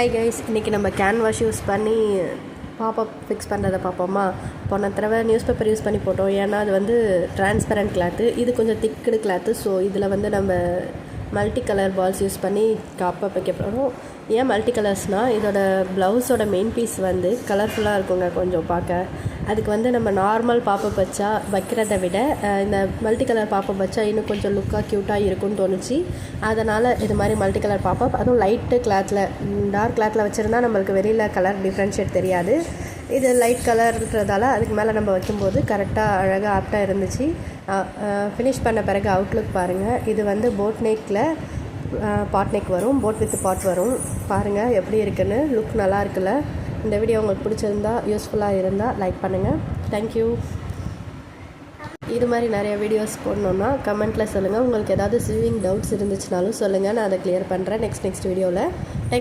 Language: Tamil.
ஹாய் கைஸ், இன்றைக்கி நம்ம கேன்வாஷ் யூஸ் பண்ணி பாப்பப் ஃபிக்ஸ் பண்ணுறதை பார்ப்போமா. போன தடவை நியூஸ் பேப்பர் யூஸ் பண்ணி போட்டோம், ஏன்னா அது வந்து டிரான்ஸ்பரண்ட் கிளாத்து, இது கொஞ்சம் திக்குடு கிளாத்து. ஸோ இதில் வந்து நம்ம மல்டி கலர் பால்ஸ் யூஸ் பண்ணி பாப்பப் வைக்க போகிறோம். ஏன் மல்டி கலர்ஸ்னால், இதோட ப்ளவுஸோட மெயின் பீஸ் வந்து கலர்ஃபுல்லாக இருக்குங்க கொஞ்சம் பார்க்க. அதுக்கு வந்து நம்ம நார்மல் பாப்பப் வச்சா வைக்கிறத விட இந்த மல்டி கலர் பாப்பப் வச்சா இன்னும் கொஞ்சம் லுக்காக க்யூட்டாக இருக்கும்னு தோணுச்சு. அதனால் இது மாதிரி மல்டி கலர் பாப்பப், அதுவும் லைட்டு கிளாத்தில், டார்க் கிளாத்தில் வச்சுருந்தா நம்மளுக்கு வெளியில் கலர் டிஃப்ரென்ஷியேட் தெரியாது. இது லைட் கலர்ன்றதால அதுக்கு மேலே நம்ம வைக்கும்போது கரெக்டாக அழகாக ஆப்டாக இருந்துச்சு. ஃபினிஷ் பண்ண பிறகு அவுட்லுக் பாருங்கள். இது வந்து போட் நெக்கில் பாட் நெக் வரும், போட் வித் பாட் வரும். பாருங்கள் எப்படி இருக்குன்னு, லுக் நல்லா இருக்குல்ல. இந்த வீடியோ உங்களுக்கு பிடிச்சிருந்தா, யூஸ்ஃபுல்லாக இருந்தால் லைக் பண்ணுங்கள். தேங்க்யூ. இது மாதிரி நிறைய வீடியோஸ் போடணுன்னா கமெண்ட்டில் சொல்லுங்கள். உங்களுக்கு ஏதாவது ஸ்விம்மிங் டவுட்ஸ் இருந்துச்சுனாலும் சொல்லுங்கள், நான் அதை கிளியர் பண்ணுறேன் நெக்ஸ்ட் வீடியோவில்.